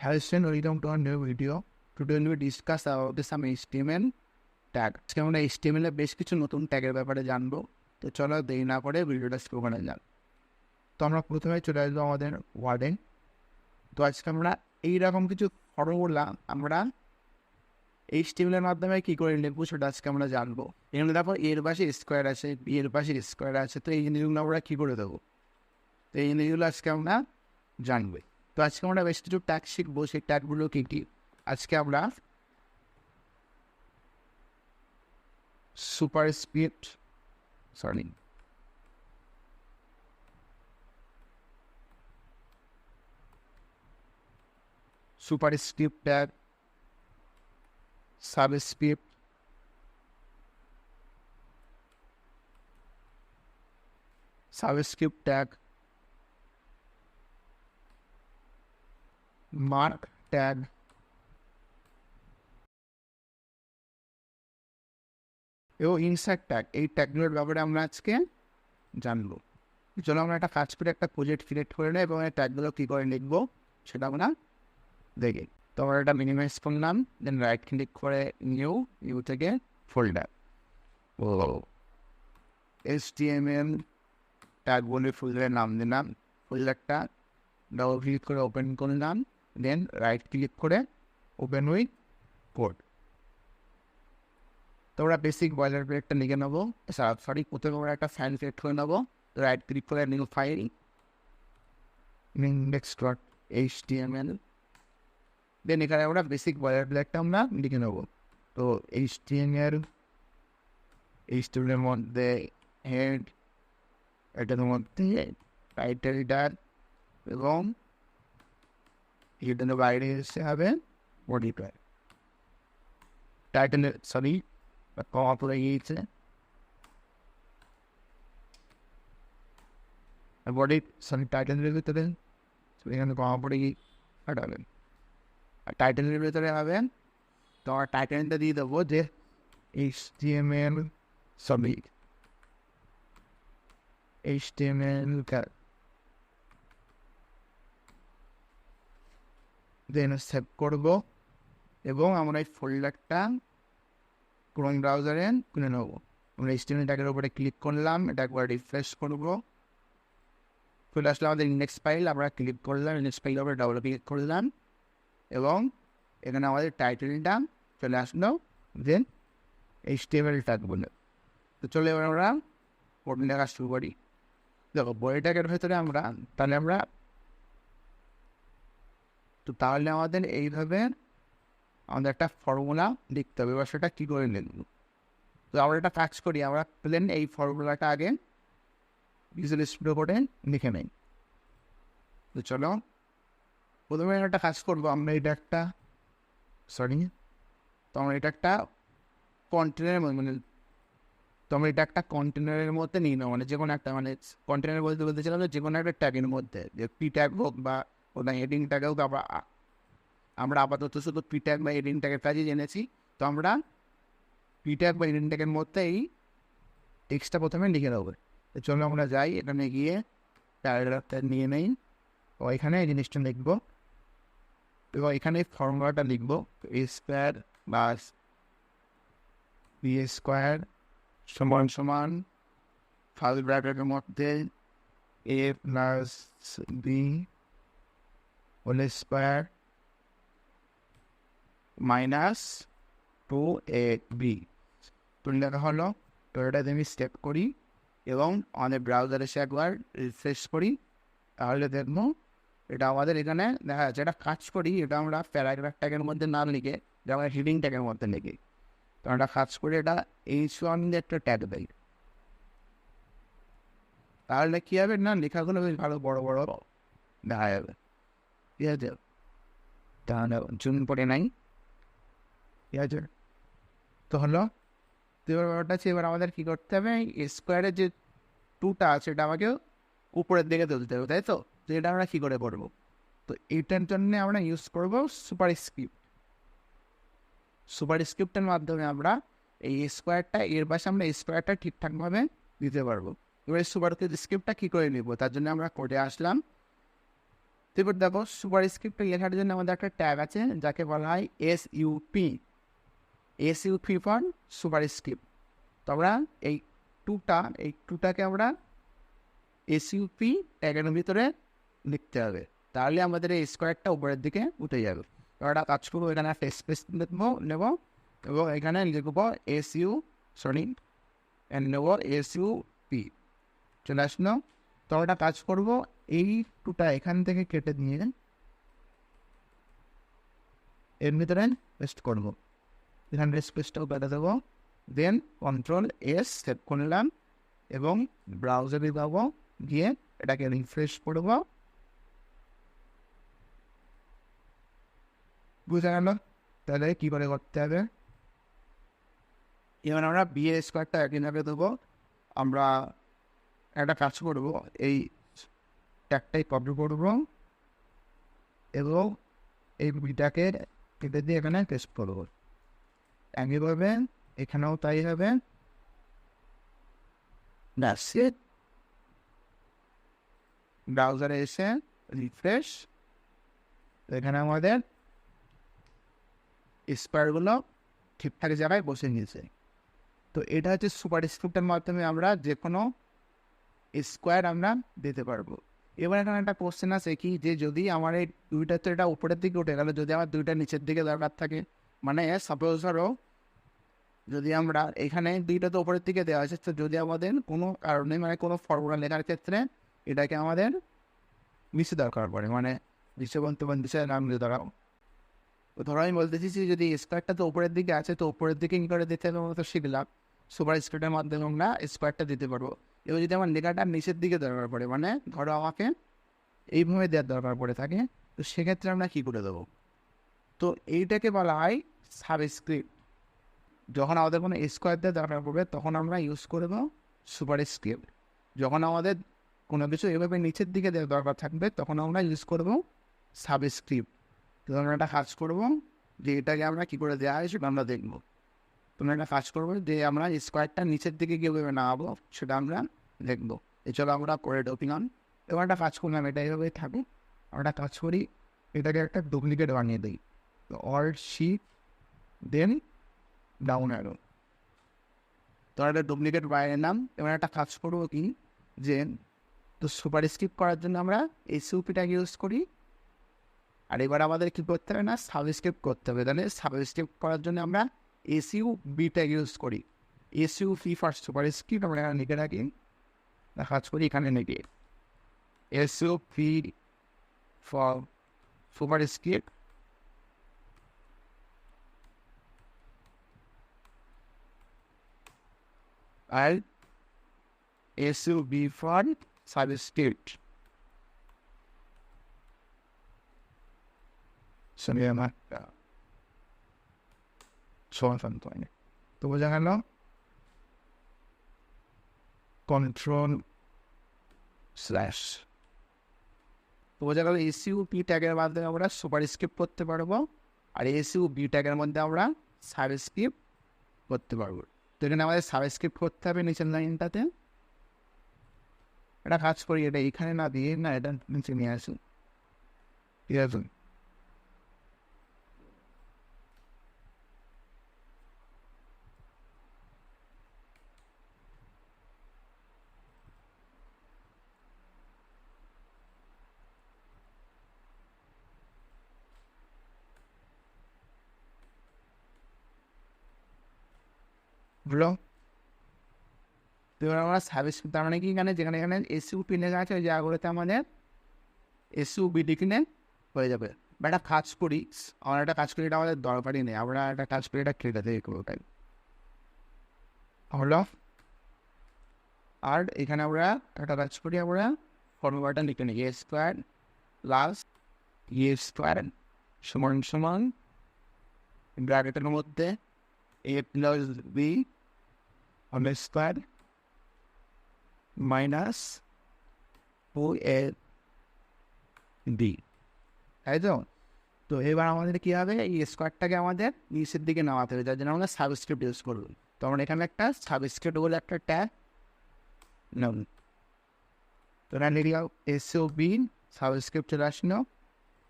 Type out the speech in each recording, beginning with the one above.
Hello students, welcome to our new video. Today we will discuss about some HTML tag. আজকে আমরা HTML এর বেশ কিছু নতুন ট্যাগের ব্যাপারে জানবো। তো চলো দেরি না করে ভিডিওটা শুরু করা যাক। তো আমরা প্রথমে চলে আসবো আমাদের ওয়ার্ডে। তো আজকে আমরা এইরকম কিছু ফর্মুলা আমরা HTML এর মাধ্যমে কি করে লিখবো সেটা আজকে আমরা জানবো। এখানে দেখো এর পাশে স্কোয়ার আছে, বি এর পাশে স্কোয়ার আছে, তো এই জিনিসগুলো আমরা কি করে দেবো? তো এই জিনিসগুলো আজকে আমরা জানবো। তো আজকে আমরা বেশ কিছু ট্যাগ শিখবো, সেই ট্যাগগুলো কি কি আজকে আমরা superscript tag, subscript tag, mark tag, এবং ইনসার্ট ট্যাগ, এই ট্যাগগুলোর ব্যাপারে আমরা আজকে জানবো। চলো আমরা একটা কাজ করে একটা প্রজেক্ট ক্রিয়েট করে নেই এবং এই ট্যাগগুলো কী করে লিখবো সেটা আমরা দেখি। তো আমরা একটা মিনিমাইজ করলাম, দেন রাইট ক্লিক করে নিউ থেকে ফোল্ডার HTML ট্যাগ বলে ফোল্ডারের নাম দিলাম। ফোল্ডারটা ডাবল ক্লিক করে ওপেন করলাম, দেন রাইট ক্লিক করে ওপেন উইথ কোড। তো আমরা বেসিক বয়লার প্লেটটা লিখে নেবো, প্রথমে আমরা একটা ফাইল ক্রিয়েট করে নেবো। রাইট ক্লিক করে নিউ ফাইল, index.html, দেন এখানে আমরা বেসিক বয়লার প্লেটটা আমরা লিখে নেবো। তো HTML এর মধ্যে হেড, এটার মধ্যে টাইটেল ট্যাগ এবং এটার বাইরে এসে হবে বডি ট্যাগ। টাইটেল কমা পড়ে গিয়েছে, টাইটেলের ভিতরে এখানে কমা পড়ে গিয়ে হাঁটাবেন। আর টাইটেলের ভিতরে হবে, তো আমার টাইটেলটা দিয়ে দেবো যে HTML ট্যাগ, দেন সেভ করবো এবং আমরা এই ফোল্ডারটা ক্রোম ব্রাউজারে খুলে নেবো। আমরা HTML ট্যাগের উপরে ক্লিক করলাম, এটা একবার রিফ্রেশ করবো, চলে আসলে আমাদের ইন্ডেক্স ফাইল। আমরা ক্লিক করলাম, ইন্ডেক্স ফাইলের উপরে ডাবল ক্লিক করলাম এবং এখানে আমাদের টাইটেলটা চলে আসলো, দেন HTML ট্যাগ বলে। তো চলে এবার আমরা কোড লেখা শুরু করি। দেখো বডি ট্যাগের ভেতরে তাহলে আমাদের এইভাবে আমাদের একটা ফর্মুলা লিখতে হবে। এবার সেটা কী করে লিখব? তো আমরা একটা কাজ করি, আমরা প্লেন এই ফর্মুলাটা আগে ভিজুয়াল স্টুডিও কোডে লিখে নেই। তো চলো প্রথমে একটা কাজ করবো, আমরা এটা একটা কন্টেনারের মধ্যে নিয়ে নেবো, মানে যে কোনো একটা, মানে কন্টেনার বলতেছিলাম যে কোনো একটা ট্যাগের মধ্যে, যে পি ট্যাগ হোক বা ওটা হেডিং ট্যাগ হোক। আমরা আপাতত শুধু পি ট্যাগ বা হেডিং ট্যাগের কাজই জেনেছি। তো আমরা পি ট্যাগ বা হেডিং ট্যাগের মধ্যে এই টেক্সটটা প্রথমে লিখে নেবো। তো চলো আমরা যাই, এখানে গিয়ে প্যারাগ্রাফটা নিয়ে নেই ও এখানে এই জিনিসটা লিখবো এবং এখানে ফর্মুলাটা লিখবো a square plus b square সমান ফার্স্ট ব্র্যাকেটের মধ্যে a plus b whole square minus 2ab তুলে লেখা হলো। তো এটা আমি স্টেপ করি এবং আমাদের ব্রাউজারে এসে একবার রিফ্রেশ করি, তাহলে দেখবো এটা আমাদের এখানে দেখা যাচ্ছে। এটা কাজ করি, এটা আমরা প্যারাগ্রাফ ট্যাগের মধ্যে না লিখে এটা আমরা হেডিং ট্যাগের মধ্যে লিখি। তো আমরা কাজ করি এটা H1 একটা ট্যাগ দেয়, তাহলে কী হবে না, লেখাগুলো বেশ ভালো বড় বড় দেখা যাবে। ঠিক আছে, তাহলে জুম করে নাই, ঠিক আছে। তো হলো, তো এবার ব্যাপারটা আছে, এবার আমাদের কী করতে হবে, স্কোয়ারের যে 2টা আছে এটা আমাকে উপরের দিকে তুলতে হবে, তাই তো। তো এটা আমরা কী করে করবো? তো এটার জন্য আমরা ইউজ করবো সুপারস্ক্রিপ্টের মাধ্যমে আমরা এই স্কোয়ারটা এর পাশে আমরা স্কোয়ারটা ঠিকঠাকভাবে দিতে পারবো। এবার সুপারস্ক্রিপ্টটা কী করে নিব, তার জন্য আমরা কোডে আসলাম, এবার দেখো সুপারস্ক্রিপ্ট লেখার জন্য আমাদের একটা ট্যাগ আছে যাকে বলা হয় এসইউপি ফর সুপারস্ক্রিপ্ট। তো আমরা এই টুটাকে আমরা এসইউপি ট্যাগের ভিতরে লিখতে হবে, তাহলে আমাদের এই স্কোয়ারটা উপরের দিকে উঠে যাবে। আমরা কাজ করবো, এখানে একটা স্পেস নেব এবং এখানে লিখবো এসইউপি চলে আসলো। তো আমরা কাজ করবো, এই টুটা এখান থেকে কেটে নিয়ে এর ভিতরে পেস্ট করবো, এখানে স্পেসটাও কেটে দেবো, দেন Ctrl+S সেভ করলাম এবং ব্রাউজারে যাবো, গিয়ে এটাকে রিফ্রেশ করবো। বুঝে গেল তাহলে কী করে করতে হবে। এবার আমরা বিয়ের স্কোয়ারটা একইভাবে দেবো। আমরা একটা কাজ করবো, এই ট্যাগটাই কপি করবো এবং এই বিটাকে কেটে দিয়ে এখানে পেস্ট করবো। একইভাবে এখানেও তাই হবে। That's it. ব্রাউজারে এসে রিফ্রেশ, এখানে আমাদের স্কোয়ারগুলো ঠিকঠাক জায়গায় বসে নিয়েছে। তো এটা হচ্ছে সুপারস্ক্রিপ্টের মাধ্যমে আমরা যে কোনো স্কোয়ার আমরা দিতে পারবো। এবার এখানে একটা কোশ্চেন আছে কি, যে যদি আমার এই দুইটা তো এটা উপরের দিকে উঠে গেল, যদি আমার দুইটা নিচের দিকে দরকার থাকে, মানে সাপোজ ধরো যদি আমরা এখানে দুইটা তো উপরের দিকে দেওয়া হয়েছে, তো যদি আমাদের কোনো কারণে মানে কোনো ফর্মুলা লেখার ক্ষেত্রে এটাকে আমাদের নিচে দরকার পড়ে, মানে নিচে বলতে নিচে নাম দিয়ে দাঁড়াও। তো ধরো আমি বলতেছি যদি স্কোয়ারটা তো উপরের দিকে আছে, তো উপরের দিকে কী করে দিতে হবে আমরা তো শিখলাম, সুপারস্ক্রিপ্টের মাধ্যমে আমরা স্কোয়ারটা দিতে পারবো। এবার যদি আমার লেখাটা নিচের দিকে দরকার পড়ে, মানে ধরো আমাকে এইভাবে দেওয়ার দরকার পড়ে থাকে, তো সেক্ষেত্রে আমরা কী করে দেবো, তো এইটাকে বলা হয় সাবস্ক্রিপ্ট। যখন আমাদের কোনো স্কোয়ার দেওয়ার দরকার পড়বে তখন আমরা ইউজ করব সুপারস্ক্রিপ্ট। যখন আমাদের কোনো কিছু এভাবে নিচের দিকে দেওয়ার দরকার থাকবে তখন আমরা ইউজ করব সাবস্ক্রিপ্ট। তো আমরা একটা কাজ করবো যে এটাকে আমরা কী করে দেওয়া হয় সেটা আমরা দেখবো। তোমরা একটা কাজ করবো যে আমরা স্কোয়ারটা নিচের দিকে কীভাবে নামাবো সেটা আমরা দেখবো। এছাড়া আমরা করে ঢোকিলাম, এবার একটা কাজ করলাম, এটা এইভাবে থাকুক। আমরা কাজ করি, এটাকে একটা ডুপ্লিকেট বানিয়ে দিই, অল্ট শিফট দেন ডাউন অ্যারো। তো একটা ডুপ্লিকেট বানিয়ে নাম। এবার একটা কাজ করবো কি, যে তো সুপারস্ক্রিপ্ট করার জন্য আমরা এসইউপিটাকে ইউজ করি, আর এবার আমাদের কী করতে হবে না সাবস্ক্রিপ্ট করতে হবে। তাহলে সাবস্ক্রিপ্ট করার জন্য আমরা এসইউবিটাকে ইউজ করি, এসইউপি ফর সুপারস্ক্রিপ্ট। আমরা এখানে লিখে রাখি, কাজ করি এখানে লিখে এসইউপি ফর সুপারস্ক্রিপ্ট আর এসইউবি ফর সাবস্ক্রিপ্ট। আমার সমাধান করে তো বোঝা গেল। Ctrl/, তো বোঝা গেল এসইউপি ট্যাগের মাধ্যমে আমরা সুপারস্ক্রিপ্ট করতে পারবো, আর এসইউবি ট্যাগের মধ্যে আমরা সাবস্ক্রিপ্ট করতে পারবো। তো এখানে আমাদের সাবস্ক্রিপ্ট করতে হবে নিচের লাইনটাতে। এটা কাজ করি, এটা এখানে না দিয়ে না এটা নিচে নিয়ে আসি, ঠিক আছে। বুঝলো? তো এবার আমরা সাবস্ক্রিপ্ট, তার মানে কি এখানে যেখানে এসইউপি লেখা আছে ওই জায়গাগুলোতে আমাদের এসইউবি লিখলে হয়ে যাবে। বা একটা কাজ করি, আমরা একটা কাজ করি, এটা আমাদের দরকারই নেই, আমরা একটা কাজ করি এটা কেটে দিয়ে করবো তাই হলো। আর এখানে আমরা একটা কাজ করি, আমরা ফর্মুলাটা লিখে নিই a square plus a square সমান সমান ব্র্যাকেটের মধ্যে a plus b whole square minus 2ab, তাই তো। তো এবার আমাদের কী হবে, এই স্কোয়ারটাকে আমাদের নিচের দিকে নামাতে হবে, যার জন্য আমরা সাবস্ক্রিপ্ট ইউজ করব। তো আমরা এখানে একটা সাবস্ক্রিপ্ট বলে একটা ট্যাগ নাম, তো এখানে লিখলাম এসইউবি সাবস্ক্রিপ্ট চলে আসলো।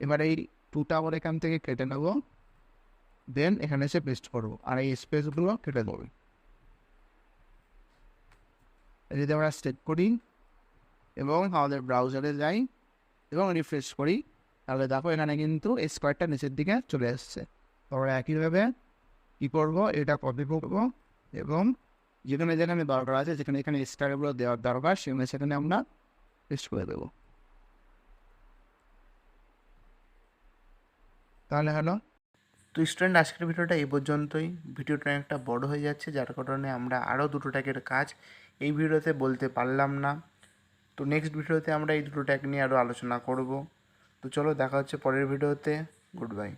এবার এই 2টা আমরা এখান থেকে কেটে নেবো, দেন এখানে এসে পেস্ট করবো, আর এই স্পেসগুলো কেটে দেবো। যদি আমরা সেট করি এবং আমাদের ব্রাউজারে যাই এবং রিফ্রেশ করি, তাহলে দেখো এখানে কিন্তু এই স্কোয়ারটা নিচের দিকে চলে এসছে। তারপরে একইভাবে কী করবো, এটা কপি করবো এবং যেখানে যেখানে দরকার আছে, যেখানে এখানে স্টারগুলো দেওয়ার দরকার, সেখানে আমরা পেস্ট করে দেবো। তাহলে হলো। তো স্টুডেন্ট, আজকের ভিডিওটা এই পর্যন্তই। ভিডিওটা একটা বড় হয়ে যাচ্ছে, যার কারণে আমরা আরও দুটো ট্যাগের কাজ এই ভিডিওতে বলতে পারলাম না। তো নেক্সট ভিডিওতে আমরা এই দুটো ট্যাগ নিয়ে আরও আলোচনা করব। তো চলো, দেখা হচ্ছে পরের ভিডিওতে। Good bye.